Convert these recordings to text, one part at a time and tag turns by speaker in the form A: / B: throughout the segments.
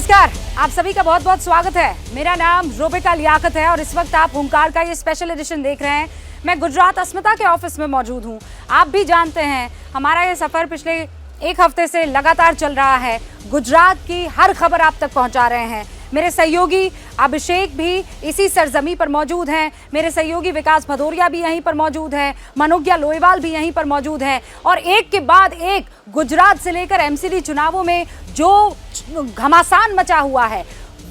A: नमस्कार, आप सभी का बहुत बहुत स्वागत है। मेरा नाम रोबिका लियाकत है और इस वक्त आप हुंकार का ये स्पेशल एडिशन देख रहे हैं। मैं गुजरात अस्मिता के ऑफिस में मौजूद हूँ। आप भी जानते हैं हमारा ये सफर पिछले एक हफ्ते से लगातार चल रहा है। गुजरात की हर खबर आप तक पहुँचा रहे हैं। मेरे सहयोगी अभिषेक भी इसी सरजमी पर मौजूद हैं। मेरे सहयोगी विकास भदौरिया भी यहीं पर मौजूद हैं। मनोज्ञा लोईवाल भी यहीं पर मौजूद हैं। और एक के बाद एक गुजरात से लेकर एमसीडी चुनावों में जो घमासान मचा हुआ है,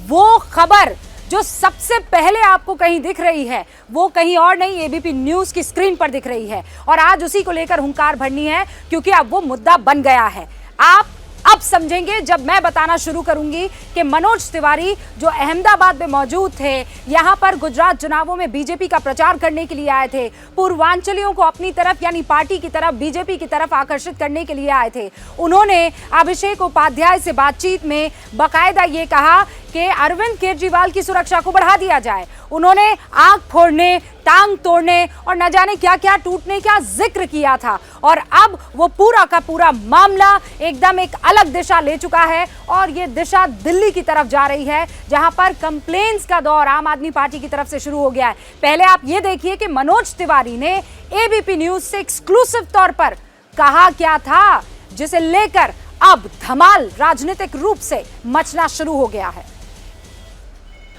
A: वो खबर जो सबसे पहले आपको कहीं दिख रही है वो कहीं और नहीं, एबीपी न्यूज की स्क्रीन पर दिख रही है। और आज उसी को लेकर हुंकार भरनी है, क्योंकि अब वो मुद्दा बन गया है। आप अब समझेंगे जब मैं बताना शुरू करूंगी कि मनोज तिवारी जो अहमदाबाद में मौजूद थे, यहां पर गुजरात चुनावों में बीजेपी का प्रचार करने के लिए आए थे, पूर्वांचलियों को अपनी तरफ यानी पार्टी की तरफ, बीजेपी की तरफ आकर्षित करने के लिए आए थे। उन्होंने अभिषेक उपाध्याय से बातचीत में बाकायदा ये कहा कि अरविंद केजरीवाल की सुरक्षा को बढ़ा दिया जाए। उन्होंने आंख फोड़ने, टांग तोड़ने और न जाने क्या क्या टूटने का जिक्र किया था। और अब वो पूरा का पूरा मामला एकदम एक अलग दिशा ले चुका है और ये दिशा दिल्ली की तरफ जा रही है, जहां पर कंप्लेंट्स का दौर आम आदमी पार्टी की तरफ से शुरू हो गया है। पहले आप ये देखिए कि मनोज तिवारी ने एबीपी न्यूज से एक्सक्लूसिव तौर पर कहा क्या था, जिसे लेकर अब धमाल राजनीतिक रूप से मचना शुरू हो गया है।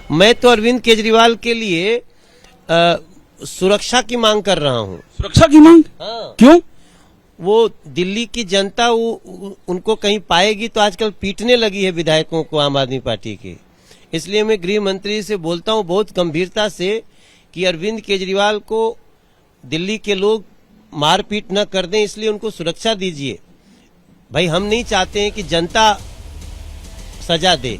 B: मैं तो अरविंद केजरीवाल के लिए सुरक्षा की मांग कर रहा हूँ।
C: सुरक्षा की मांग?
B: हाँ।
C: क्यों?
B: वो दिल्ली की जनता उनको कहीं पाएगी तो आजकल पीटने लगी है विधायकों को आम आदमी पार्टी के। इसलिए मैं गृह मंत्री से बोलता हूँ बहुत गंभीरता से कि अरविंद केजरीवाल को दिल्ली के लोग मारपीट न कर दें, इसलिए उनको सुरक्षा दीजिए। भाई हम नहीं चाहते हैं कि जनता सजा दे।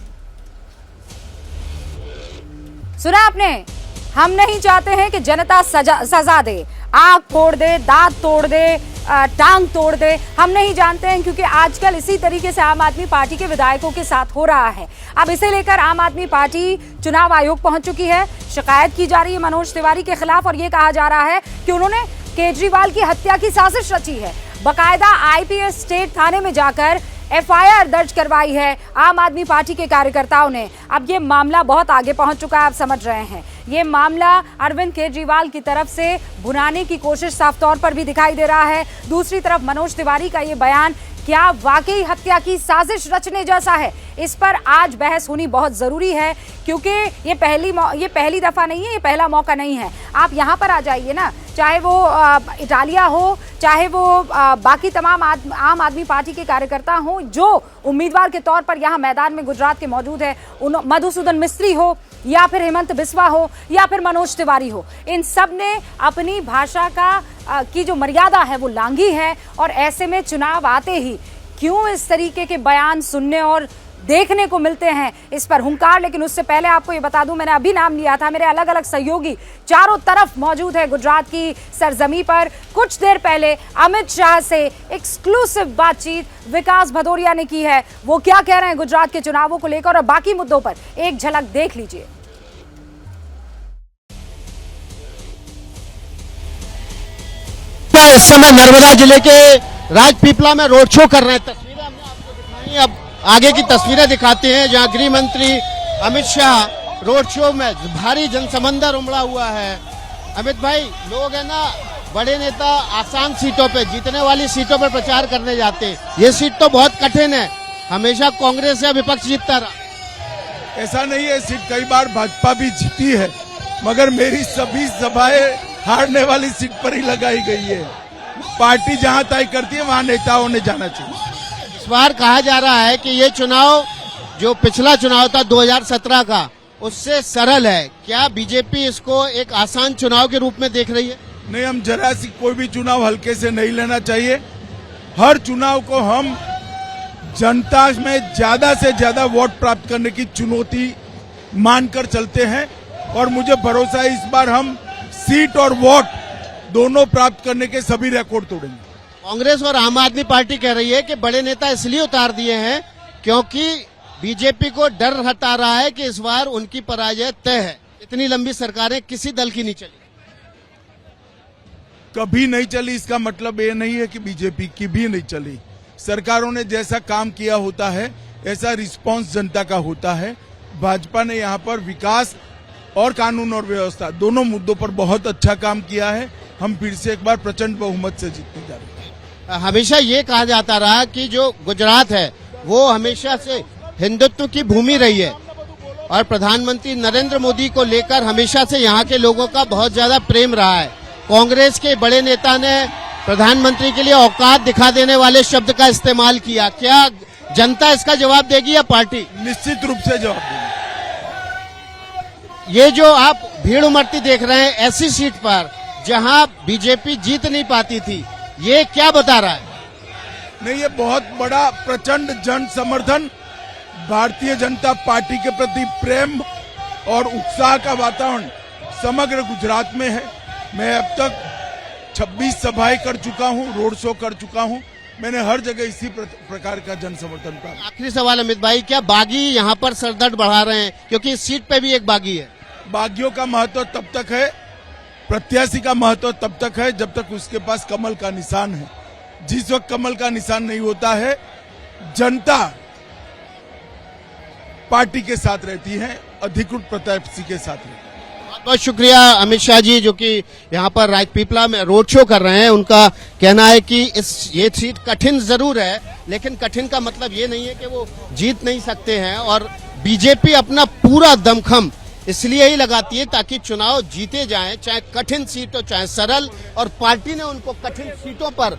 A: सुना आपने? हम नहीं चाहते हैं कि जनता सजा दे, आंख फोड़ दे, दांत तोड़ दे, टांग तोड़ दे। हम नहीं जानते हैं, क्योंकि आजकल इसी तरीके से आम आदमी पार्टी के विधायकों के साथ हो रहा है। अब इसे लेकर आम आदमी पार्टी चुनाव आयोग पहुंच चुकी है। शिकायत की जा रही है मनोज तिवारी के खिलाफ और ये कहा जा रहा है कि उन्होंने केजरीवाल की हत्या की साजिश रची है। बकायदा आईपीएस स्टेट थाने में जाकर एफआईआर दर्ज करवाई है आम आदमी पार्टी के कार्यकर्ताओं ने। अब ये मामला बहुत आगे पहुंच चुका है, आप समझ रहे हैं। ये मामला अरविंद केजरीवाल की तरफ से भुनाने की कोशिश साफ तौर पर भी दिखाई दे रहा है। दूसरी तरफ मनोज तिवारी का ये बयान क्या वाकई हत्या की साजिश रचने जैसा है, इस पर आज बहस होनी बहुत जरूरी है, क्योंकि ये पहली दफा नहीं है, ये पहला मौका नहीं है। आप यहाँ पर आ जाइए ना, चाहे वो इटालिया हो, चाहे वो बाकी तमाम आम आदमी पार्टी के कार्यकर्ता हों जो उम्मीदवार के तौर पर यहाँ मैदान में गुजरात के मौजूद है, मधुसूदन मिस्त्री हो या फिर हेमंत बिस्वा हो या फिर मनोज तिवारी हो, इन सब ने अपनी भाषा की जो मर्यादा है वो लांघी है। और ऐसे में चुनाव आते ही क्यों इस तरीके के बयान सुनने और देखने को मिलते हैं, इस पर हुंकार। लेकिन उससे पहले आपको ये बता दूं, मैंने अभी नाम लिया था, मेरे अलग अलग सहयोगी चारों तरफ मौजूद है गुजरात की सरजमी पर। कुछ देर पहले अमित शाह से एक्सक्लूसिव बातचीत विकास भदौरिया ने की है। वो क्या कह रहे हैं गुजरात के चुनावों को लेकर और बाकी मुद्दों पर, एक झलक देख लीजिए।
D: इस समय नर्मदा जिले के राजपीपला में रोड शो कर रहे हैं। तस्वीरें हमने आपको दिखाई, अब आगे की तस्वीरें दिखाते हैं, जहां गृह मंत्री अमित शाह रोड शो में भारी जनसमंदर उमड़ा हुआ है। अमित भाई, लोग है ना बड़े नेता आसान सीटों पे, जीतने वाली सीटों पर प्रचार करने जाते हैं। ये सीट तो बहुत कठिन है, हमेशा कांग्रेस या विपक्ष जीतता रहा।
E: ऐसा नहीं है, सीट कई बार भाजपा भी जीती है, मगर मेरी सभी सभाएं हारने वाली सीट पर ही लगाई गई है। पार्टी जहां तय करती है वहां नेताओं ने जाना चाहिए।
D: इस बार कहा जा रहा है कि ये चुनाव जो पिछला चुनाव था 2017 का, उससे सरल है। क्या बीजेपी इसको एक आसान चुनाव के रूप में देख रही है?
E: नहीं, हम जरा सी कोई भी चुनाव हल्के से नहीं लेना चाहिए। हर चुनाव को हम जनता में ज्यादा से ज्यादा वोट प्राप्त करने की चुनौती मानकर चलते हैं और मुझे भरोसा है इस बार हम सीट और वोट दोनों प्राप्त करने के सभी रिकॉर्ड तोड़ेंगे।
D: कांग्रेस और आम आदमी पार्टी कह रही है कि बड़े नेता इसलिए उतार दिए हैं क्योंकि बीजेपी को डर हटा रहा है कि इस बार उनकी पराजय तय है। इतनी लंबी सरकारें किसी दल की नहीं चली,
E: कभी नहीं चली। इसका मतलब ये नहीं है कि बीजेपी की भी नहीं चली। सरकारों ने जैसा काम किया होता है ऐसा रिस्पांस जनता का होता है। भाजपा ने यहाँ पर विकास और कानून और व्यवस्था दोनों मुद्दों पर बहुत अच्छा काम किया है। हम फिर से एक बार प्रचंड बहुमत से जीतने जा रहे हैं।
D: हमेशा ये कहा जाता रहा कि जो गुजरात है वो हमेशा से हिंदुत्व की भूमि रही है और प्रधानमंत्री नरेंद्र मोदी को लेकर हमेशा से यहाँ के लोगों का बहुत ज्यादा प्रेम रहा है। कांग्रेस के बड़े नेता ने प्रधानमंत्री के लिए औकात दिखा देने वाले शब्द का इस्तेमाल किया। क्या जनता इसका जवाब देगी या पार्टी?
E: निश्चित रूप से जवाब देंगे।
D: ये जो आप भीड़ उमड़ती देख रहे हैं ऐसी सीट पर जहां बीजेपी जीत नहीं पाती थी, ये क्या बता रहा है?
E: नहीं, ये बहुत बड़ा प्रचंड जन समर्थन, भारतीय जनता पार्टी के प्रति प्रेम और उत्साह का वातावरण समग्र गुजरात में है। मैं अब तक 26 सभाएं कर चुका हूं, रोड शो कर चुका हूं। मैंने हर जगह इसी प्रकार का जन समर्थन प्राप्त।
D: आखिरी सवाल अमित भाई, क्या बागी यहाँ पर सरदर्द बढ़ा रहे हैं? क्योंकि इस सीट पे भी एक बागी है।
E: बागियों का महत्व तब तक है, प्रत्याशी का महत्व तब तक है जब तक उसके पास कमल का निशान है। जिस वक्त कमल का निशान नहीं होता है, जनता पार्टी के साथ रहती है, अधिकृत प्रत्याशी के साथ रहती है।
D: बहुत शुक्रिया अमित शाह जी जो कि यहाँ पर राजपीपला में रोड शो कर रहे हैं। उनका कहना है कि ये सीट कठिन जरूर है, लेकिन कठिन का मतलब ये नहीं है कि वो जीत नहीं सकते हैं। और बीजेपी अपना पूरा दमखम इसलिए ही लगाती है ताकि चुनाव जीते जाएं, चाहे कठिन सीट हो चाहे सरल। और पार्टी ने उनको कठिन सीटों पर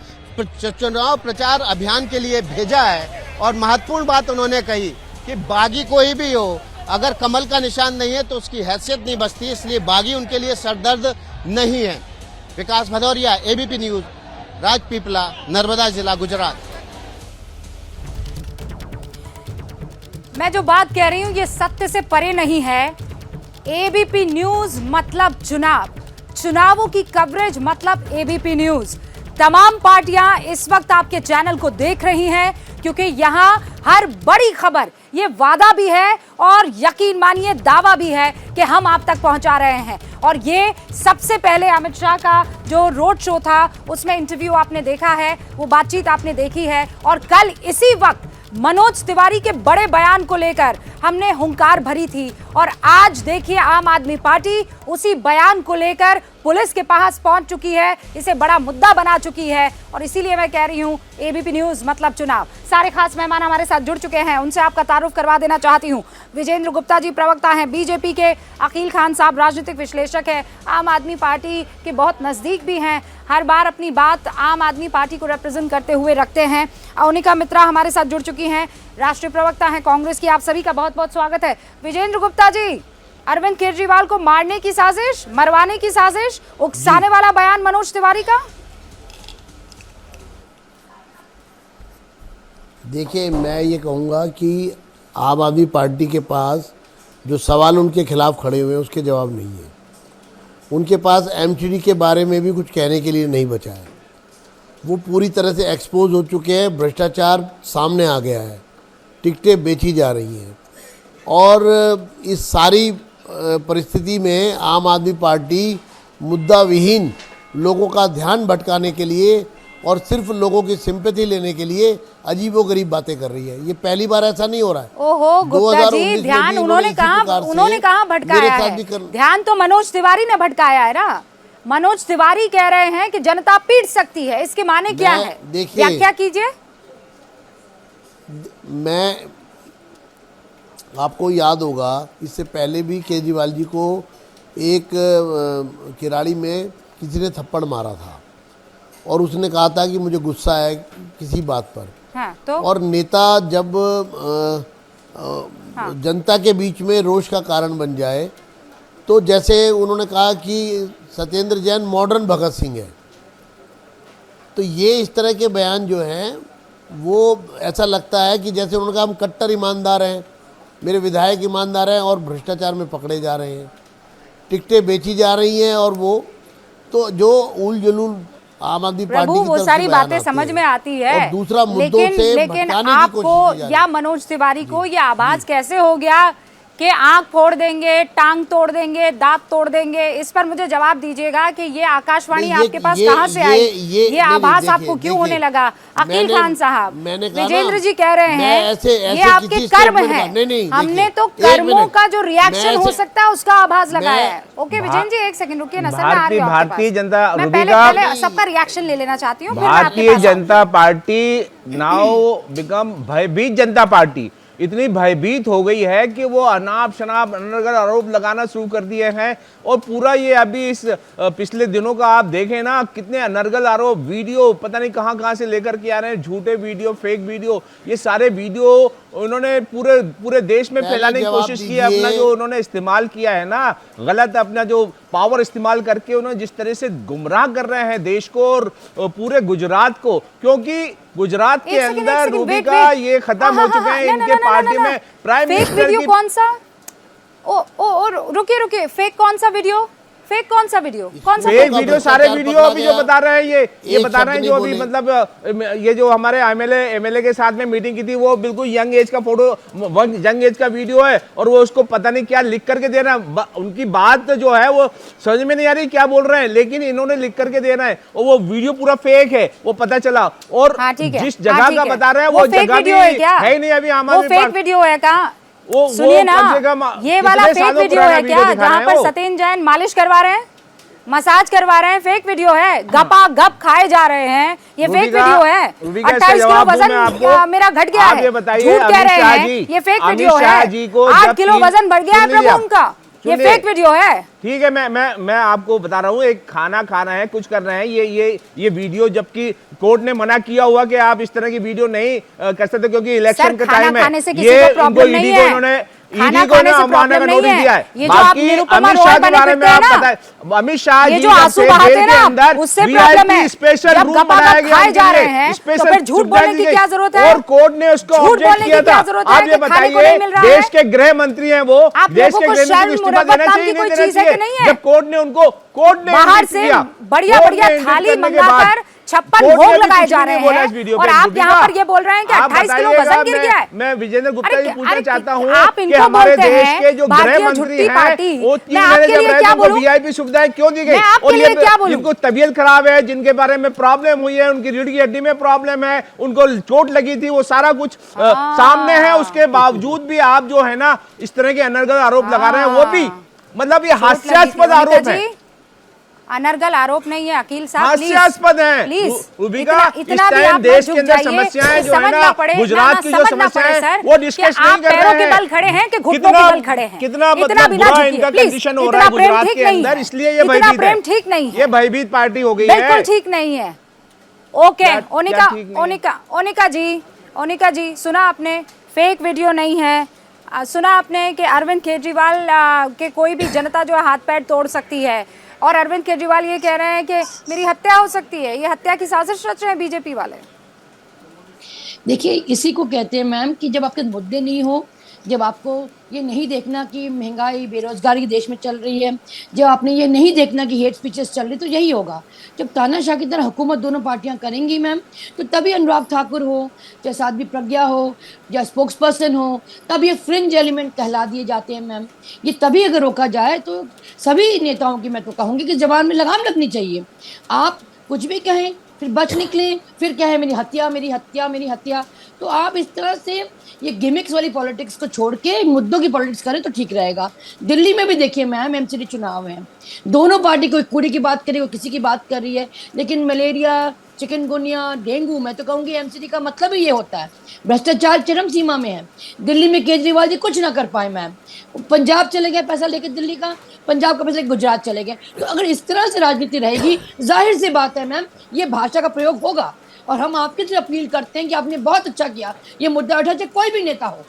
D: चुनाव प्रचार अभियान के लिए भेजा है। और महत्वपूर्ण बात उन्होंने कही कि बागी कोई भी हो, अगर कमल का निशान नहीं है तो उसकी हैसियत नहीं बचती, इसलिए बागी उनके लिए सरदर्द नहीं है। विकास भदौरिया, एबीपी न्यूज, राजपीपला, नर्मदा जिला, गुजरात।
A: मैं जो बात कह रही हूं ये सत्य से परे नहीं है। एबीपी न्यूज मतलब चुनाव, चुनावों की कवरेज मतलब एबीपी न्यूज। तमाम पार्टियां इस वक्त आपके चैनल को देख रही हैं क्योंकि यहां हर बड़ी खबर ये वादा भी है और यकीन मानिए दावा भी है कि हम आप तक पहुंचा रहे हैं। और ये सबसे पहले अमित शाह का जो रोड शो था उसमें इंटरव्यू आपने देखा है, वो बातचीत आपने देखी है। और कल इसी वक्त मनोज तिवारी के बड़े बयान को लेकर हमने हुंकार भरी थी। और आज देखिए आम आदमी पार्टी उसी बयान को लेकर पुलिस के पास पहुंच चुकी है, इसे बड़ा मुद्दा बना चुकी है। और इसीलिए मैं कह रही हूं एबीपी न्यूज मतलब चुनाव। सारे खास मेहमान हमारे साथ जुड़ चुके हैं, उनसे आपका तारुफ करवा देना चाहती हूं। विजेंद्र गुप्ता जी प्रवक्ता हैं बीजेपी के, अकील खान साहब राजनीतिक विश्लेषक है, आम आदमी पार्टी के बहुत नजदीक भी हैं, हर बार अपनी बात आम आदमी पार्टी को रिप्रेजेंट करते हुए रखते हैं। अवनिका मित्रा हमारे साथ जुड़ चुकी हैं, राष्ट्रीय प्रवक्ता हैं कांग्रेस की। आप सभी का बहुत बहुत स्वागत है। विजेंद्र गुप्ता जी, अरविंद केजरीवाल को मारने की साजिश, मरवाने की साजिश, उकसाने वाला बयान मनोज तिवारी का।
C: देखिए, मैं ये कहूँगा कि आम आदमी पार्टी के पास जो सवाल उनके खिलाफ खड़े हुए हैं उसके जवाब नहीं है। उनके पास एमटीडी के बारे में भी कुछ कहने के लिए नहीं बचा है। वो पूरी तरह से एक्सपोज हो चुके हैं, भ्रष्टाचार सामने आ गया है, टिकटें बेची जा रही हैं। और इस सारी परिस्थिति में आम आदमी पार्टी मुद्दा विहीन लोगों का ध्यान भटकाने के लिए और सिर्फ लोगों की सिंपैथी लेने के लिए अजीबोगरीब बातें कर रही है। ये पहली बार ऐसा नहीं हो रहा है।
A: ओहो गुप्ता जी, ध्यान उन्होंने कहा भटकाया है? ध्यान तो मनोज तिवारी ने भटकाया है ना। मनोज तिवारी कह रहे हैं कि जनता पीट सकती है, इसके माने क्या है? देखिए, क्या कीजिए।
C: मैं आपको याद होगा इससे पहले भी केजरीवाल जी को एक किराड़ी में किसी ने थप्पड़ मारा था और उसने कहा था कि मुझे गुस्सा है किसी बात पर।
A: हाँ, तो? और
C: नेता जब जनता के बीच में रोष का कारण बन जाए, तो जैसे उन्होंने कहा कि सत्येंद्र जैन मॉडर्न भगत सिंह है, तो ये इस तरह के बयान जो हैं वो ऐसा लगता है कि जैसे उन्होंने कहा हम कट्टर ईमानदार हैं, मेरे विधायक ईमानदार हैं और भ्रष्टाचार में पकड़े जा रहे हैं, टिकटें बेची जा रही हैं। और वो तो जो उल जुलूल आम आदमी पार्टी की
A: वो सारी बातें समझ में आती है,
C: और दूसरा मुद्दों से
A: लेकिन आपको या मनोज तिवारी को ये आभास कैसे हो गया कि आंख फोड़ देंगे, टांग तोड़ देंगे, दांत तोड़ देंगे, इस पर मुझे जवाब दीजिएगा कि ये आकाशवाणी आपके पास कहां से आई, ये आभास आपको क्यों होने लगा? अकील खान साहब, विजेंद्र जी कह रहे हैं ये आपके कर्म है, हमने तो कर्मों का जो रिएक्शन हो सकता है उसका आभास लगाया है। ओके विजेंद्र जी, एक सेकंड रुकिए ना सर, मैं आ रही हूं आपके
F: भारतीय
A: पास।
F: जनता
A: मैं पहले सबका रिएक्शन ले लेना चाहती हूँ, फिर मैं आपके
F: भारतीय
A: पास
F: जनता पार्टी नाउ बिकम भयभीत जनता पार्टी, इतनी भयभीत हो गई है कि वो अनाप शनाप अनर्गल आरोप लगाना शुरू कर दिए हैं। और पूरा ये अभी इस पिछले दिनों का आप देखें ना, कितने अनर्गल आरोप, वीडियो पता नहीं कहां से लेकर के आ रहे हैं, झूठे वीडियो, फेक वीडियो, ये सारे वीडियो उन्होंने पूरे देश में फैलाने की कोशिश की है। अपना जो उन्होंने इस्तेमाल किया है ना, गलत अपना जो पावर इस्तेमाल करके उन्होंने जिस तरह से गुमराह कर रहे हैं देश को और पूरे गुजरात को, क्योंकि गुजरात के अंदर रूबिका ये खत्म हो चुके हैं इनके पार्टी में प्राइम मिनिस्टर
A: वीडियो
F: की।
A: कौन सा? ओ रुकिए, फेक कौन सा वीडियो? फेक कौन सा वीडियो? कौन सा
F: फेक वीडियो? सारे वीडियो अभी जो बता रहे हैं ये बता रहे हैं जो अभी मतलब ये जो हमारे एमएलए के साथ में मीटिंग की थी, वो बिल्कुल यंग एज का फोटो, यंग एज का वीडियो है और वो उसको पता नहीं क्या लिख करके दे रहा है। उनकी बात जो है वो समझ में नहीं आ रही क्या बोल रहे हैं, लेकिन इन्होंने लिख करके दे रहा है और वो वीडियो पूरा फेक है, वो पता चला। और जिस जगह का बता रहे हैं वो जगह भी है ही नहीं। अभी हमारे
A: फेक वीडियो है क्या? सुनिए ना, ये वाला फेक वीडियो है क्या जहाँ पर सत्येंद्र जैन मालिश करवा रहे हैं, मसाज करवा रहे हैं? फेक वीडियो है, गपा गप खाए जा रहे हैं, ये फेक वीडियो है। 28 किलो वजन मेरा घट गया है, झूठ कह रहे हैं, ये फेक वीडियो है। 8 किलो वजन बढ़ गया है प्रभु उनका, ये फेक वीडियो है।
F: ठीक है, मैं आपको बता रहा हूँ, एक खाना खा रहे हैं, कुछ कर रहे हैं, ये वीडियो, जबकि कोर्ट ने मना किया हुआ कि आप इस तरह की वीडियो नहीं कर सकते क्योंकि इलेक्शन का टाइम है। ये इनको ईडी को उन्होंने अमानत का नोटिस दिया है। बाकी अमित शाह के बारे में आप बताएं, अमित शाह जी के अंदर वीआईपी स्पेशल रूम बनाया गया, स्पेशल झूठ बोलने की क्या जरूरत है और कोर्ट ने उसको ऑब्जेक्ट किया था। आप ये बताइए, देश के गृह मंत्री हैं वो, देश के गृह मंत्री को इस्तीफा देना चाहिए नहीं देना चाहिए? जब कोर्ट ने
A: बाहर से बढ़िया थाली मंगाकर 56 भोग लगाए जा रहे हैं और आप यहाँ पर ये बोल रहे हैं कि 28 किलो वजन गिर गया है।
F: मैं विजेंद्र गुप्ता जी पूछना चाहता हूँ
A: आप
F: कि हमारे देश के जो गृह
A: भारतीय
F: मंत्री
A: झुट्टी पार्टी,
F: हैं वो 3
A: मैं
F: महीने
A: आपके
F: जब
A: लिए
F: रहे
A: क्या
F: तो
A: बोलूं?
F: वीआईपी सुविधाएं क्यों दी गई?
A: मैं आपके
F: और
A: लिए क्या बोलूं?
F: जिनको तबीयत खराब है, जिनके बारे में प्रॉब्लम हुई है, उनकी रीढ़ की हड्डी में प्रॉब्लम है, उनको चोट लगी थी, वो सारा कुछ सामने है, उसके बावजूद भी आप जो है ना इस तरह के अनर्गल आरोप लगा रहे हैं, वो भी मतलब ये हास्यास्पद आरोप है।
A: अनर्गल आरोप नहीं है अकील साहब,
F: हास्यास्पद है। रूबिका, इस टाइम देश के अंदर समस्याएं जो है ना, गुजरात की जो समस्याएं है वो डिस्कस नहीं कर रहे हैं।
A: के बल खड़े हैं कि घुटनों के बल खड़े हैं?
F: कितना मतलब बुरा इनका कंडीशन हो रहा है गुजरात के अंदर, इसलिए ये भयभीत है।
A: ठीक नहीं है,
F: ये भयभीत पार्टी हो गई है,
A: बिल्कुल ठीक नहीं है। ओके ओनिका जी, सुना आपने, फेक वीडियो नहीं है। सुना आपने कि अरविंद केजरीवाल के कोई भी जनता जो है हाथ पैर तोड़ सकती है और अरविंद केजरीवाल ये कह रहे हैं कि मेरी हत्या हो सकती है। ये हत्या की साजिश रच रहे हैं बीजेपी वाले।
G: देखिए, इसी को कहते हैं मैम कि जब आपके मुद्दे नहीं हो, जब आपको ये नहीं देखना कि महंगाई बेरोजगारी देश में चल रही है, जब आपने ये नहीं देखना कि हेट स्पीचेस चल रही, तो यही होगा। जब तानाशाह की तरह हुकूमत दोनों पार्टियां करेंगी मैम, तो तभी अनुराग ठाकुर हो, चाहे साध्वी प्रज्ञा हो, या स्पोक्स पर्सन हो, तब ये फ्रिंज एलिमेंट कहला दिए जाते हैं मैम। ये तभी अगर रोका जाए तो सभी नेताओं की मैं तो कहूँगी कि जबान में लगाम रखनी चाहिए। आप कुछ भी कहें फिर बच निकलें, फिर क्या है मेरी हत्या मेरी हत्या मेरी हत्या। तो आप इस तरह से ये गिमिक्स वाली पॉलिटिक्स को छोड़ के मुद्दों की पॉलिटिक्स करें तो ठीक रहेगा। दिल्ली में भी देखिए मैम, एमसीडी चुनाव है, दोनों पार्टी कोई कूड़ी की बात करी, कोई किसी की बात कर रही है, लेकिन मलेरिया, चिकनगुनिया, डेंगू, मैं तो कहूँगी एमसीडी का मतलब ही ये होता है। भ्रष्टाचार चरम सीमा में है। दिल्ली में केजरीवाल जी कुछ ना कर पाए मैम, पंजाब चले गए पैसा लेके, दिल्ली का पंजाब का पैसा लेके गुजरात चले गए। तो अगर इस तरह से राजनीति रहेगी, जाहिर सी बात है मैम ये भाषा का प्रयोग होगा। और हम आपके से अपील करते हैं कि आपने बहुत अच्छा किया, ये मुद्दा उठा, चाहे कोई भी नेता हो।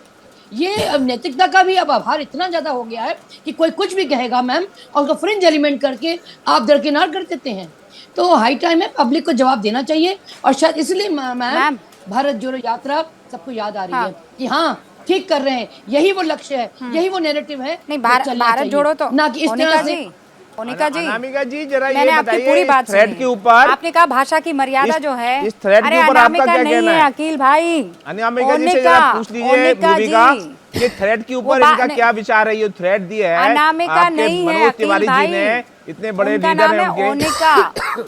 G: ये अब नैतिकता का भी अब आभार इतना ज्यादा हो गया है कि कोई कुछ भी कहेगा मैम और उसको फ्रिंज एलिमेंट करके आप दरकिनार कर देते हैं। तो हाई टाइम है, पब्लिक को जवाब देना चाहिए। और शायद इसलिए मैम भारत जोड़ो यात्रा सबको याद आ रही है कि हाँ ठीक कर रहे हैं, यही वो लक्ष्य है, यही वो नैरेटिव है।
A: नहीं, भारत जोड़ो तो
G: ना कि इस तरह से
A: मोनिका जी,
F: अनामिका जी जरा
A: मैंने
F: ये
A: आपकी
F: बताइए
A: पूरी बात
F: थ्रेड
A: सुनी।
F: के ऊपर
A: आपने कहा भाषा की मर्यादा जो है,
F: इस थ्रेड के
A: अरे
F: ऊपर आपका
A: अनामिका
F: क्या
A: नहीं
F: कहना
A: है
F: है?
A: अकील भाई,
F: अनामिका जी से जरा पूछ लीजिए भूमिका
A: जी।
F: ये थ्रेड के
A: वो
F: ऊपर
A: बात
F: इनका
A: नहीं-
F: क्या विचार है? ये थ्रेड दिया है
A: अनामिका
F: आपके
A: नहीं है
F: मनोज
A: अकील
F: तिवारी जी
A: भाई,
F: ने, इतने बड़े
A: उनका
F: लीडर
A: नाम
F: हैं
A: है
F: उनके।
A: ओनिका,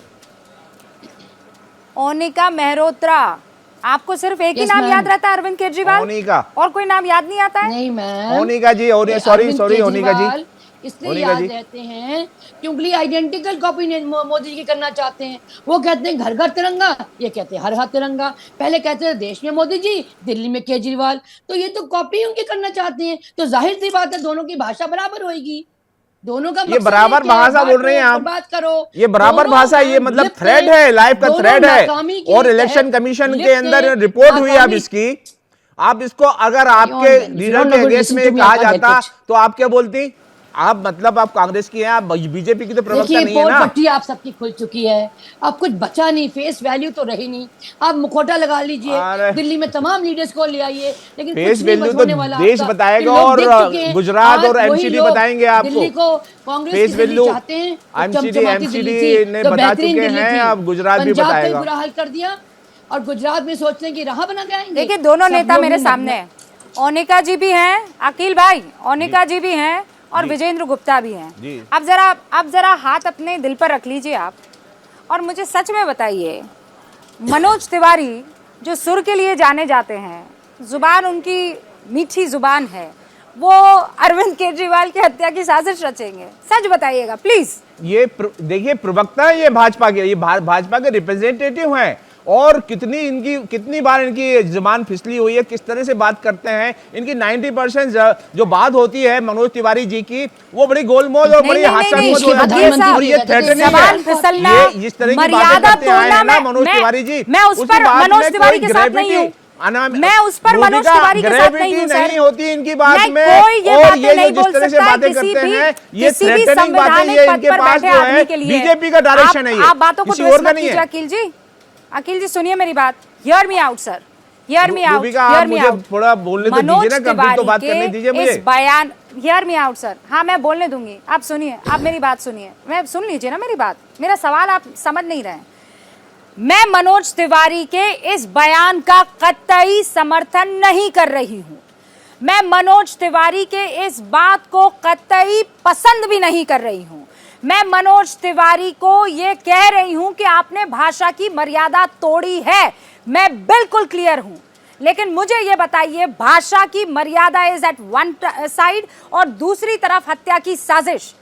A: ओनिका मेहरोत्रा। आपको सिर्फ एक ही
G: Yes,
A: नाम
G: ma'am.
A: याद रहता है, अरविंद केजरीवाल,
F: ओनिका।
A: और कोई नाम याद नहीं आता है?
G: नहीं मैम,
F: ओनिका जी, सॉरी ओनिका जी,
G: इसलिए
F: ओनिका
G: याद
F: जी।
G: रहते हैं क्योंकि आइडेंटिकल कॉपी मोदी जी करना चाहते हैं। वो कहते हैं घर घर तिरंगा, ये कहते हैं हर हाथ तिरंगा। पहले कहते थे देश में मोदी जी, दिल्ली में केजरीवाल, तो ये तो कॉपी उनके करना चाहते हैं। तो जाहिर सी बात है दोनों की भाषा बराबर होएगी, दोनों का
F: ये
G: मकसद
F: बराबर
G: एक है,
F: भाषा बोल रहे हैं
G: बांटो,
F: आप।
G: बात करो।
F: ये बराबर
G: दोनों
F: भाषा, ये
G: मैम
F: मतलब
G: लिप्त
F: थ्रेड
G: हैं,
F: है, लाइव का
G: दोनों
F: थ्रेड है।
G: नाकामी के
F: और
G: लिए
F: इलेक्शन
G: तहत
F: कमीशन के
G: लिप्त
F: अंदर
G: हैं,
F: रिपोर्ट हुई अब
G: नाकामी।
F: इसकी, आप इसको अगर आपके
G: You're
F: लीडर
G: not
F: के
G: going to
F: अगेंस्ट
G: listen
F: में
G: to me,
F: कहा
G: I can't help
F: जाता
G: it.
F: तो आप क्या बोलती? आप मतलब आप कांग्रेस की हैं, आप बीजेपी की तो प्रवक्ता
G: देखिए
F: नहीं है
G: पोल
F: ना।
G: पट्टी आप सबकी खुल चुकी है, अब कुछ बचा नहीं, फेस वैल्यू तो रही नहीं। आप मुखौटा लगा लीजिए,
F: अरे।
G: दिल्ली में तमाम लीडर्स को ले आइए, लेकिन
F: फेस
G: कुछ नहीं
F: वैल्यू
G: होने
F: तो
G: वाला
F: देश
G: आपका।
F: बताएगा
G: फिर लोग
F: और
G: देख चुके हैं,
F: गुजरात
G: आज
F: और
G: वही
F: एमसीडी
G: लोग
F: बताएंगे आपको।
G: दिल्ली को कांग्रेस
F: फेस
G: की दिल्ली
F: वैल्यू
G: चाहते हैं, तो
F: एमसीडी
G: चमचमाती दिल्ली
F: ने
G: थी, तो
F: बता
G: बेहतरीन
F: चुके
G: दिल्ली
F: हैं,
G: थी।
F: अब गुजरात भी
G: पंजाब का
F: बताएगा।
G: बुरा हाल कर दिया और गुजरात में सोचते हैं कि राह बना के आएंगे।
A: देखिए दोनों
G: सब
A: नेता
G: लोग
A: मेरे
G: नहीं
A: सामने हैं, ओनिका जी भी हैं, अकील भाई ओनिका जी भी हैं, और विजेंद्र गुप्ता भी हैं।
F: जी।
A: अब जरा हाथ अपने दिल पर रख लीजिए आप, और मुझे सच में बताइए, मनोज तिवारी जो सुर के लिए जाने जाते हैं, जुबान उनकी मीठी जुबान है, वो अरविंद केजरीवाल की हत्या की साजिश रचेंगे? सच बताइएगा प्लीज।
F: ये देखिए प्रवक्ता है, ये भाजपा के, ये भाजपा के रिप्रेजेंटेटिव हैं, और कितनी बार इनकी जुबान फिसली हुई है, किस तरह से बात करते हैं। इनकी 90% जो बात होती है मनोज तिवारी जी की, वो बड़ी गोलमोल और बड़ी हास्यास्पद हो जाती है, और ये थ्रेटनिंग
A: सवाल
F: है।
A: फिसलना,
F: ये जिस तरह की बातें
A: मर्यादा
F: करते आए हैं ना मनोज तिवारी जी,
A: मैं उस
F: उसकी
A: पर
F: बात
A: मनोज
F: में
A: तिवारी
F: कोई
A: के साथ नहीं हूँ, मैं उस पर मनोज तिवारी के साथ नहीं हूँ सर।
F: नहीं होती इनकी बात
A: नहीं,
F: में,
A: कोई ये
F: और
A: बातें
F: ये
A: नहीं
F: जो
A: बोल
F: जिस तरह से
A: सकता
F: बातें
A: किसी
F: करते
A: भी
F: हैं, ये
A: किसी भी
F: थ्रेटनिंग बातें,
A: संवैधानिक
F: ये
A: पद
F: इनके
A: पर
F: पास
A: बैठे
F: जो
A: आदमी
F: है
A: के लिए।
F: बीजेपी का डायरेक्शन है, ये
A: आप बातों को
F: किसी
A: ट्रेस
F: और का
A: मत
F: नहीं
A: कीजिए
F: है।
A: अकील जी सुनिए मेरी बात, hear me out sir, hear me out,
F: Rubika, आप
A: हियर मी
F: मुझे
A: आउट।
F: थोड़ा बोलने तो दीजिए ना, कंप्लीट तो बात करने दीजिए मुझे।
A: इस बयान, हियर मी आउट सर, हाँ मैं बोलने दूंगी, आप सुनिए, आप मेरी बात सुनिए, मैं सुन लीजिए ना मेरी बात, मेरा सवाल आप समझ नहीं रहे हैं। मैं मनोज तिवारी के इस बयान का कतई समर्थन नहीं कर रही हूं, मैं मनोज तिवारी के इस बात को कतई पसंद भी नहीं कर रही हूं। मैं मनोज तिवारी को ये कह रही हूं कि आपने भाषा की मर्यादा तोड़ी है, मैं बिल्कुल क्लियर हूं। लेकिन मुझे ये बताइए, भाषा की मर्यादा इज एट वन साइड और दूसरी तरफ हत्या की साजिश,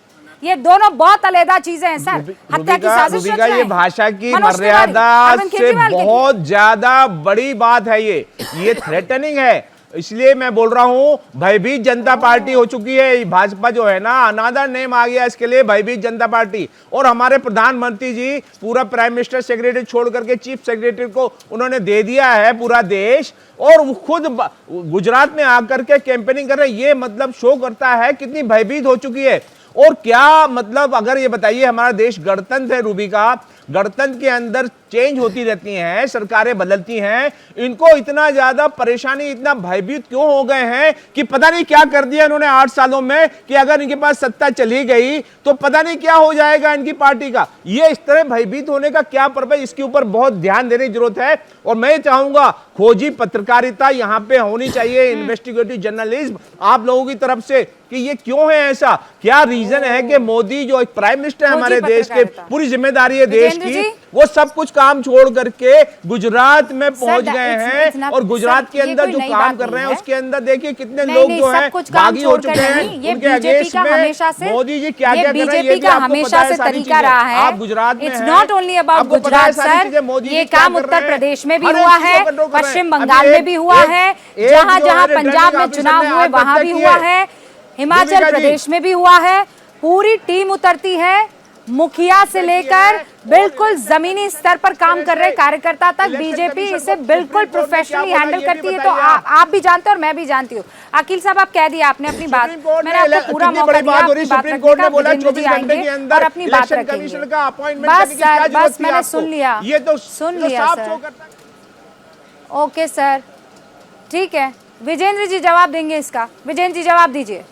A: ये दोनों बहुत अलग चीजें हैं सर। हत्या की साजिश रच रहे
F: ये
A: हैं।
F: भाषा की
A: मनोज तिवारी,
F: मर्यादा
A: अरविंद
F: से
A: केजरीवाल के लिए।
F: बहुत ज्यादा बड़ी बात है ये थ्रेटनिंग है। इसलिए मैं बोल रहा हूं, भयभीत जनता पार्टी हो चुकी है भाजपा, जो है ना, अनादर नेम आ गया इसके लिए, भयभीत जनता पार्टी। और हमारे प्रधानमंत्री जी पूरा प्राइम मिनिस्टर सेक्रेटरी छोड़ करके चीफ सेक्रेटरी को उन्होंने दे दिया है पूरा देश, और वो खुद गुजरात में आकर के कैंपेनिंग कर रहे हैं। ये मतलब शो करता है कितनी भयभीत हो चुकी है। और क्या मतलब, अगर ये बताइए, हमारा देश गणतंत्र है रूबिका, गणतंत्र के अंदर चेंज होती रहती हैं, सरकारें बदलती हैं, इनको इतना ज्यादा परेशानी, इतना भयभीत क्यों हो गए हैं कि पता नहीं क्या कर दिया इन्होंने 8 सालों में, कि अगर इनके पास सत्ता चली गई तो पता नहीं क्या हो जाएगा इनकी पार्टी का। ये इस तरह भयभीत होने का क्या पर्पस, इसके ऊपर बहुत ध्यान देने की जरूरत है। और मैं चाहूंगा खोजी पत्रकारिता यहाँ पे होनी चाहिए, इन्वेस्टिगेटिव जर्नलिज्म आप लोगों की तरफ से, कि ये क्यों है ऐसा, क्या रीजन है कि मोदी जो एक प्राइम मिनिस्टर है हमारे देश के, पूरी जिम्मेदारी है देश की, वो सब कुछ काम छोड़ करके गुजरात में पहुंच गए हैं, और गुजरात के अंदर जो काम कर रहे हैं उसके अंदर देखिए कितने लोग जो हैं बागी हो चुके हैं।
A: ये
F: उनके
A: बीजेपी
F: अगेंस्ट
A: का
F: में
A: हमेशा से,
F: मोदी जी क्या क्या कर रहे हैं, ये
A: बीजेपी
F: भी
A: का
F: आपको पता
A: हमेशा
F: है
A: से
F: सारी
A: तरीका
F: चीजें।
A: रहा है।
F: आप गुजरात में
A: इट्स
F: हैं,
A: नॉट ओनली अबाउट
F: आपको पता है
A: गुजरात
F: सारी
A: सर,
F: चीजें, मोदी
A: ये
F: जी क्या
A: काम
F: कर
A: उत्तर
F: रहे हैं,
A: प्रदेश में भी
F: हर एक
A: हुआ
F: चीज
A: है,
F: को कंट्रोल कर रहे हैं।
A: पश्चिम
F: अभी
A: बंगाल में भी हुआ है, जहां
F: जो
A: जहां
F: है
A: पंजाब में
F: रिटर्निंग
A: चुनाव
F: ऑफिसर ने
A: हुए वहां
F: आत्महत्या
A: भी
F: की
A: हुआ
F: है।
A: है, हिमाचल प्रदेश में भी हुआ है। पूरी टीम उतरती है, मुखिया से लेकर बिल्कुल जमीनी स्तर पर काम कर रहे कार्यकर्ता तक, बीजेपी इसे बिल्कुल प्रोफेशनली हैंडल करती है। तो आप भी जानते हैं और मैं भी जानती हूँ। अकील साहब आप कह दिए आपने अपनी बात, मैंने आपको पूरा मौका दिया अपनी बात रखने का, विजेंद्र जी आएंगे और अपनी बात रखेंगे। बस सर, बस मैंने सुन लिया,
F: ये तो
A: सुन लिया सर। ओके सर, ठीक है, विजेंद्र जी जवाब देंगे इसका। विजेंद्र जी जवाब दीजिए।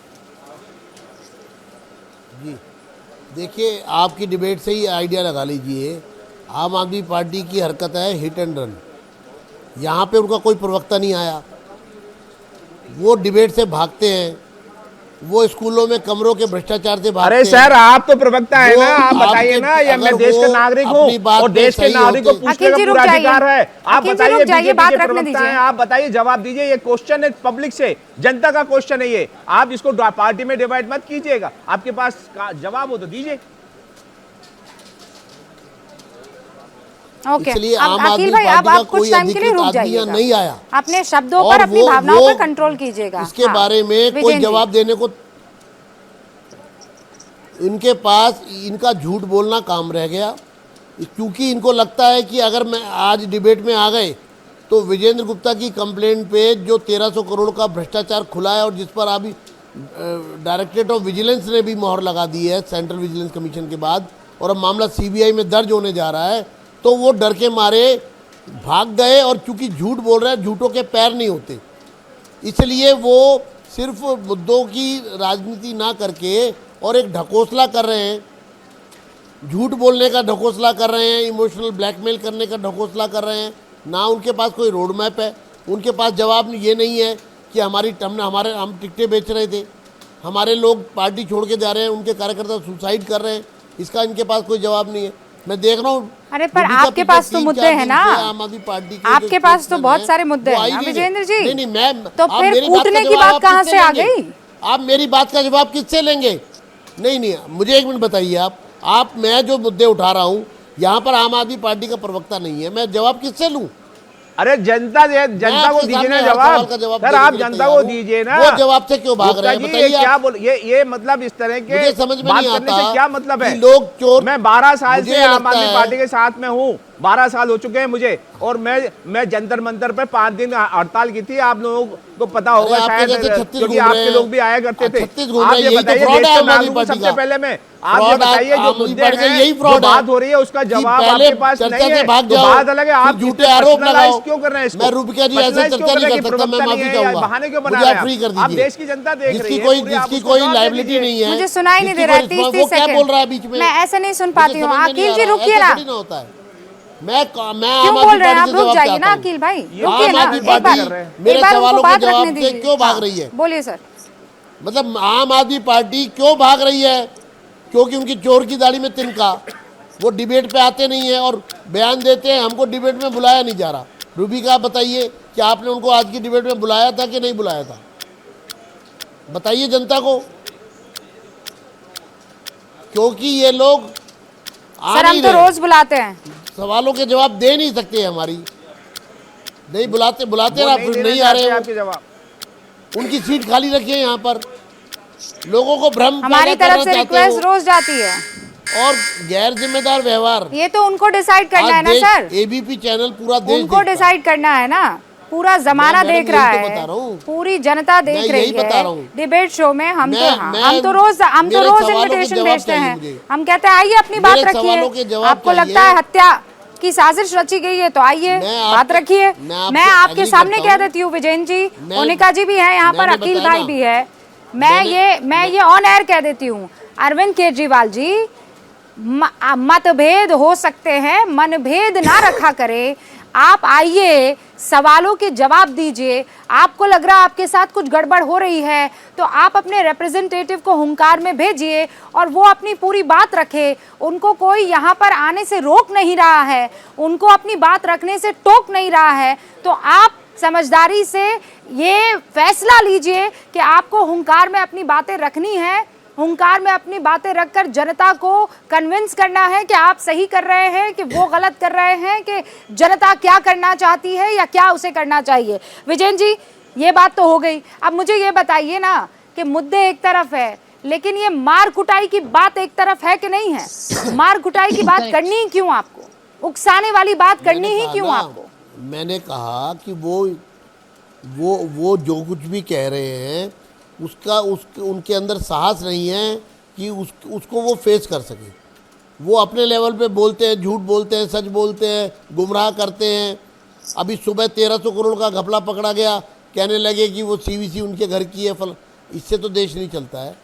C: देखिए, आपकी डिबेट से ही आइडिया लगा लीजिए। आम आदमी पार्टी की हरकत है हिट एंड रन। यहाँ पे उनका कोई प्रवक्ता नहीं आया, वो डिबेट से भागते हैं, वो स्कूलों में कमरों के भ्रष्टाचार से भागते हैं।
F: अरे सर, आप तो प्रवक्ता है ना, आप
C: वो
F: बताइए ना। ये मैं
C: अगर
F: देश का
C: वो
F: नागरिक
C: अपनी
F: हूँ
C: बात
F: और
C: में
F: देश के
C: सही
F: नागरिक को
C: होते-
F: पूछने का
A: अखिल जी,
F: पूरा
A: रुक
F: अधिकार
A: जाइए।
F: है। आप
A: अखिल जी,
F: बताइए,
A: रुक जाइए,
F: बीजेपी
A: बात
F: के
A: रखने
F: प्रवक्ता
A: दीजिए।
F: हैं, आप बताइए, जवाब दीजिए। ये क्वेश्चन है पब्लिक से, जनता का क्वेश्चन है ये। आप इसको पार्टी में डिवाइड मत कीजिएगा। आपके पास जवाब हो तो दीजिए।
A: ओके,
C: इसलिए
A: अब
C: आम
A: अखिल
C: आदमी
A: भाई, अब
C: पार्टी का
A: आप कुछ
C: कोई
A: टाइम के लिए
C: अधिकृत
A: रुक
C: आदमी यहाँ
A: जाइएगा।
C: नहीं आया।
A: अपने शब्दों
C: और
A: पर, अपनी
C: वो-
A: भावनाओं
C: वो
A: पर कंट्रोल कीजिएगा।
C: इसके
A: हाँ,
C: बारे में कोई
A: विजेन जी।
C: जवाब देने को इनके पास इनका झूठ बोलना काम रह गया, क्योंकि इनको लगता है कि अगर मैं आज डिबेट में आ गए तो विजेंद्र गुप्ता की कंप्लेंट पे जो 1300 करोड़ का भ्रष्टाचार खुला है और जिस पर अभी डायरेक्टरेट ऑफ विजिलेंस ने भी मोहर लगा दी है सेंट्रल विजिलेंस कमीशन के बाद, और अब मामला सीबीआई में दर्ज होने जा रहा है, तो वो डर के मारे भाग गए। और चूंकि झूठ बोल रहे हैं, झूठों के पैर नहीं होते, इसलिए वो सिर्फ मुद्दों की राजनीति ना करके और एक ढकोसला कर रहे हैं, झूठ बोलने का ढकोसला कर रहे हैं, इमोशनल ब्लैकमेल करने का ढकोसला कर रहे हैं। ना उनके पास कोई रोड मैप है, उनके पास जवाब ये नहीं है कि हम टिकटें बेच रहे थे, हमारे लोग पार्टी छोड़ के जा रहे हैं, उनके कार्यकर्ता सुसाइड कर रहे हैं, इसका इनके पास कोई जवाब नहीं है। मैं देख रहा हूँ।
A: अरे पर आपके पास तो मुद्दे हैं ना,
C: आम आदमी पार्टी के
A: आपके
C: जो
A: पास तो
C: spokesman
A: बहुत
C: हैं,
A: सारे मुद्दे
C: वो
A: हैं
C: आई
A: ना
C: नहीं
A: विजेंद्र
C: रहे।
A: जी।
C: नहीं, मैं
A: तो
C: आप
A: फिर
C: मेरी बात का
A: कूटने की
C: जवाब
A: बात
C: आप
A: कहाँ
C: किससे
A: से आ
C: लेंगे?
A: गई?
C: आप मेरी बात का जवाब किससे लेंगे? नहीं, मुझे एक मिनट बताइए। आप मैं जो मुद्दे उठा रहा हूँ, यहाँ पर आम आदमी पार्टी का प्रवक्ता नहीं है, मैं जवाब किससे लूँ?
F: अरे जनता को
C: आपके
F: दीजिए ना
C: सामने हर सवाल का
F: जवाब।
C: जवाब
F: सर,
C: देने
F: आप
C: के लिए
F: जनता
C: तैयार
F: को
C: हूं।
F: दीजिए ना।
C: वो जवाब से क्यों भाग
F: गुप्ता
C: रहे हैं
F: जी,
C: बताइए
F: ये क्या
C: आप।
F: बोल, ये मतलब इस तरह के
C: मुझे समझ में
F: बात
C: नहीं
F: करने
C: आता
F: से क्या मतलब है?
C: कि लोग चोर।
F: मैं 12 साल
C: मुझे
F: से आम
C: लगता
F: आदमी
C: है-
F: पार्टी के साथ में हूँ, 12 साल हो चुके हैं मुझे, और मैं जंतर मंतर पे 5 दिन हड़ताल की थी। आप लोगों को पता होगा
C: अरे आपके
F: शायद,
C: जैसे 36
F: क्योंकि
C: घूम रहे
F: आपके
C: हैं।
F: लोग भी आया करते थे।
C: 36 घूम
F: आप
C: रहे हैं,
F: ये
C: यही तो
F: बताइए,
C: fraud
F: देश
C: है
F: के
C: आम आदमी
F: नागरिकों को
C: पार्टी
F: सबसे
C: का।
F: पहले में आप ये
C: Fraud
F: बताइए,
C: आम
F: जो
C: आदमी
F: मुद्दे
C: पार्टी का
F: हैं,
C: यही
F: जो
C: fraud है
F: बात हो रही है, उसका
C: कि
F: जवाब
C: पहले
F: आपके पास
C: चर्चा
F: नहीं
C: से
F: है।
C: भाग
F: तो
C: जाओ,
F: बात अलग है, आप
C: फिर झूठे
F: इतने
C: आरोप
F: personalize
C: लगाओ।
F: क्यों कर रहे हैं इसको?
C: मैं रुपया जी ऐसे
F: Personalize
C: चर्चा
F: क्यों कर
C: नहीं
F: रहे हैं
C: कर
F: कि
C: सकता, मैं
F: प्रवक्ता
C: माफी
F: नहीं है या
C: चाहूंगा।
F: बहाने क्यों बना
C: मुझे
F: रहे
C: आप
F: हैं?
C: फ्री कर
F: आप
C: दीजिए।
F: देश की जनता देख रही
C: जिसकी
F: है
C: कोई
F: पूरी, आप
C: जिसकी
F: उसको
C: कोई
F: जवाब दे
C: लाइबिलिटी
F: दीजिए।
C: नहीं है,
A: मुझे सुनाई नहीं दे रहा है, 30
C: वो क्या
A: सेकंड।
C: बोल रहा है बीच में?
A: मैं ऐसे नहीं सुन
C: मुझे
A: पाती हूँ।
C: समझ में नहीं
A: अखिल
C: आ
A: जी
C: रहा,
A: रुकिए
C: ऐसे
A: ना।
C: थोड़ी ना होता है। मैं आम
A: क्यों
C: आदमी
A: बोल रहे हैं आप?
C: पार्टी से
A: रुक
C: जवाब
A: जाइए
C: चाहता
A: ना
C: हूं।
A: अखिल भाई,
C: आम
A: रुकिए ना।
C: आदमी
A: एक बार
C: पार्टी मेरे
A: एक बार
C: सवालों
A: उनको
C: के
A: बात
C: जवाब
A: रखने
C: से
A: दीजिए।
C: क्यों भाग
A: हाँ,
C: रही है?
A: बोलिए सर।
C: मतलब आम आदमी पार्टी क्यों भाग रही है? क्योंकि उनकी चोर की दाढ़ी में तिनका, वो डिबेट पे आते नहीं है और बयान देते हैं, हमको डिबेट में बुलाया नहीं जा रहा। रूबी का बताइए कि आपने उनको आज की डिबेट में बुलाया था कि नहीं बुलाया था? बताइए जनता को, क्योंकि ये लोग आ
A: सर हम
C: नहीं
A: तो
C: रहे।
A: रोज बुलाते हैं।
C: सवालों के जवाब दे नहीं सकते हमारी, नहीं बुलाते
F: वो
C: ना, फिर
F: देना
C: नहीं आ रहे
F: चाहते
C: हो।
F: आपके जवाब।
C: उनकी सीट खाली रखी है यहाँ पर, लोगों को भ्रम
A: हमारी
C: पैदा
A: तरफ
C: करना
A: से
C: चाहते
A: रिक्वेस्ट
C: हो।
A: रोज जाती है।
C: और गैर जिम्मेदार व्यवहार।
A: ये तो उनको डिसाइड करना है ना सर,
C: एबीपी चैनल पूरा देश
A: उनको
C: देखता है।
A: डिसाइड करना है ना। पूरा जमाना
C: मैं
A: देख
C: मैडम
A: रहा
C: यही तो
A: है,
C: बता रहा हूँ।
A: पूरी जनता देख
C: मैं
A: रही
C: यही बता
A: है
C: रहा हूँ।
A: डिबेट शो में। हम
C: मैं-
A: हम तो रोज
C: मेरे सवालों के
A: इनविटेशन
C: जवाब
A: भेजते
C: चाहिए
A: हैं।
C: मुझे।
A: हम कहते हैं आइए अपनी बात
C: मेरे सवालों के
A: रखिए।
C: जवाब
A: आपको
C: चाहिए।
A: लगता है हत्या की साजिश रची गई है तो आइए
C: मैं
A: बात
C: आपके-
A: रखिए।
C: मैं आपसे
A: मैं आपके
C: agree
A: सामने
C: करता
A: कह
C: हूँ।
A: देती हूँ विजयन जी,
C: मैं-
A: मोनिका जी भी है यहाँ पर,
C: मैंने
A: अखिल
C: बताया
A: भाई
C: ना।
A: भी है। मैं ये ऑन एयर कह देती हूँ, अरविंद केजरीवाल जी, मतभेद हो सकते हैं, मनभेद ना रखा करे। आप आइए, सवालों के जवाब दीजिए। आपको लग रहा है आपके साथ कुछ गड़बड़ हो रही है तो आप अपने रिप्रेजेंटेटिव को हुंकार में भेजिए और वो अपनी पूरी बात रखे। उनको कोई यहाँ पर आने से रोक नहीं रहा है, उनको अपनी बात रखने से टोक नहीं रहा है। तो आप समझदारी से ये फैसला लीजिए कि आपको हुंकार में अपनी बातें रखनी है, हुंकार में अपनी बातें रखकर जनता को कन्विंस करना है कि आप सही कर रहे हैं कि वो गलत कर रहे हैं, कि जनता क्या करना चाहती है या क्या उसे करना चाहिए। विजयन जी, ये बात तो हो गई। अब मुझे ये बताइए ना कि मुद्दे एक तरफ है, लेकिन ये मार कुटाई की बात एक तरफ है कि नहीं है? मार कुटाई की बात करनी ही क्यों आपको? उकसाने वाली बात करनी ही क्यों आपको?
C: मैंने कहा कि वो जो कुछ भी कह रहे हैं उनके अंदर साहस नहीं है कि उसको वो फेस कर सके। वो अपने लेवल पे बोलते हैं, झूठ बोलते हैं, सच बोलते हैं, गुमराह करते हैं। अभी सुबह 1300 करोड़ का घपला पकड़ा गया, कहने लगे कि वो सीवीसी उनके घर की है। इससे तो देश नहीं चलता है।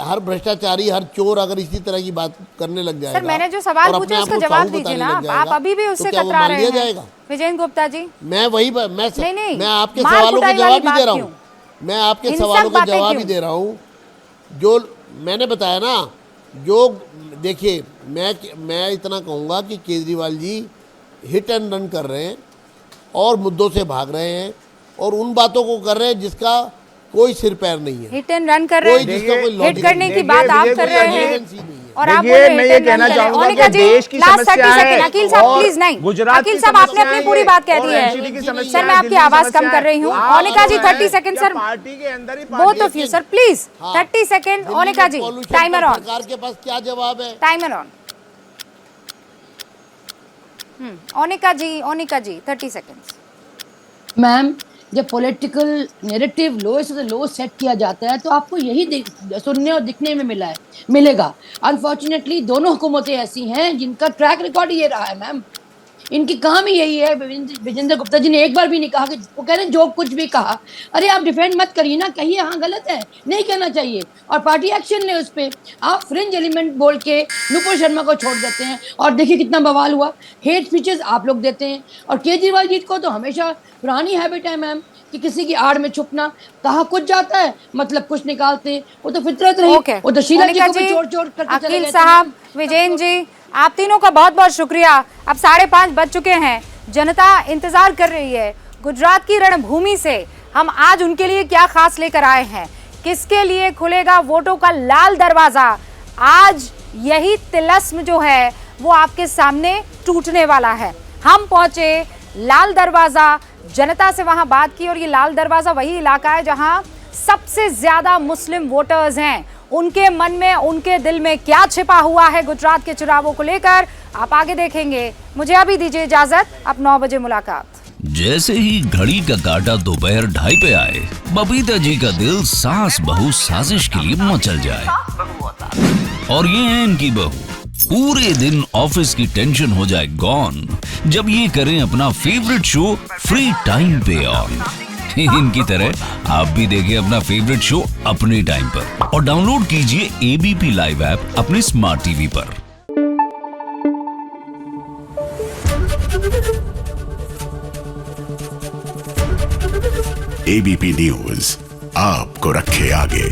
C: हर भ्रष्टाचारी, हर चोर अगर इसी तरह की बात करने लग जाएगा,
A: सर मैंने जो सवाल
C: और
A: पूछे
C: अपने आप
A: उसका
C: को
A: जवाब
C: साहू
A: दीजिए
C: बताने
A: ना,
C: लग
A: आप
C: जाएगा,
A: अभी भी
C: तो
A: उससे
C: क्या वो
A: कतरा
C: मान
A: रहे
C: लिया
A: हैं।
C: जाएगा?
A: विजयन गुप्ता जी,
C: मैं वही
A: नहीं,
C: मैं आपके
A: मार
C: सवालों के
A: कुटाई
C: जवाब
A: वाली
C: ही दे रहा
A: बात
C: हूँ, मैं आपके
A: हिंसक
C: सवालों के
A: बातें
C: जवाब ही
A: क्यों?
C: दे रहा हूँ। जो मैंने बताया ना, जो देखिए, मैं इतना कहूँगा कि Kejriwal ji hit and run कर रहे हैं और मुद्दों से भाग रहे हैं और उन बातों को कर रहे हैं जिसका कोई सिर पैर नहीं है,
A: हिट एंड रन कर रहे
C: कोई
A: हैं,
C: जिसका कोई
A: हिट
C: लॉजिक
A: करने
C: नहीं
A: की
C: है।
A: बात आप
F: देखिए,
A: कर
F: विजय
A: रहे
F: जी,
A: हैं
C: relevance ही नहीं है।
A: और आप
F: देखिए,
A: बोल रहे
F: मैं
A: हैं
F: ये
A: hit and
F: कहना
A: run कर रहे हैं।
F: चाहूंगा
A: ओनिका
F: कि
A: जी,
F: देश की
A: last 30
F: समस्याएं
A: सेकंड,
F: हैं
A: अकील साहब
F: और
A: प्लीज नहीं,
F: गुजरात
A: अकील
F: की
A: साहब आपने
F: समस्याएं
A: अपनी पूरी
F: हैं
A: बात कह
F: और
A: दी है।
F: NCD की
A: सर
F: समस्याएं
A: मैं
F: हैं,
A: आपकी
F: दिल्ली की
A: आवाज कम
F: समस्याएं
A: कर रही हूँ।
F: हैं।
A: ओनिका जी
F: आप
A: 30 सेकंड
F: क्या
A: सर,
F: पार्टी के अंदर ही
A: both of you sir please,
C: हाँ।
A: 30 सेकंड।
C: दिल्ली
A: ओनिका
C: में
A: जी
C: pollution
A: टाइमर
C: पर
A: ऑन,
C: सरकार के पास क्या जवाब है?
A: Timer on. Onika ji 30 second.
G: Ma'am, जब पॉलिटिकल नैरेटिव लो से लो सेट किया जाता है तो आपको यही सुनने और दिखने में मिलेगा। अनफॉर्चुनेटली दोनों हुकूमतें ऐसी हैं जिनका ट्रैक रिकॉर्ड ये रहा है मैम। इनकी काम ही यही है। विजेंद्र गुप्ता जी ने एक बार भी नहीं कहा कि वो कह रहे हैं जो कुछ भी कहा, अरे आप डिफेंड मत करिए ना, कहिए हाँ गलत है, नहीं कहना चाहिए और पार्टी एक्शन ले उस पर। आप फ्रिंज एलिमेंट बोल के नुपुर शर्मा को छोड़ देते हैं और देखिए कितना बवाल हुआ। हेट स्पीचेस आप लोग देते हैं और केजरीवाल जी को तो हमेशा पुरानी हैबिट है मैम कि किसी की आड़ में छुपना, कहा कुछ जाता है मतलब कुछ निकालते हैं। वो तो फितरत रही,
A: ओके,
G: वो तो शीला जी
A: ओनिका
G: को भी
A: जी,
G: चोर करके चले
A: अकील
G: गए थे।
A: साहब, विजयन जी, आप तीनों का बहुत बहुत शुक्रिया। अब 5:30 बज चुके हैं, जनता इंतजार कर रही है। गुजरात की रणभूमि से हम आज उनके लिए क्या खास लेकर आए हैं, किसके लिए खुलेगा वोटों का लाल दरवाजा। आज यही तिलस्म जो है वो आपके सामने टूटने वाला है। हम पहुंचे लाल दरवाजा, जनता से वहां बात की और ये लाल दरवाजा वही इलाका है जहां सबसे ज्यादा मुस्लिम वोटर्स हैं। उनके मन में, उनके दिल में क्या छिपा हुआ है गुजरात के चुनावों को लेकर, आप आगे देखेंगे। मुझे अभी दीजिए इजाजत, अब 9 बजे मुलाकात।
H: जैसे ही घड़ी का काटा दोपहर 2:30 पे आए, बबीता जी का दिल सास बहू साजिश के लिए मचल जाए। और ये है इनकी बहू, पूरे दिन ऑफिस की टेंशन हो जाए गॉन जब ये करें अपना फेवरेट शो फ्री टाइम पे ऑन। इनकी तरह आप भी देखें अपना फेवरेट शो अपने टाइम पर और डाउनलोड कीजिए एबीपी लाइव ऐप अपने स्मार्ट टीवी पर।
I: एबीपी न्यूज आपको रखे आगे।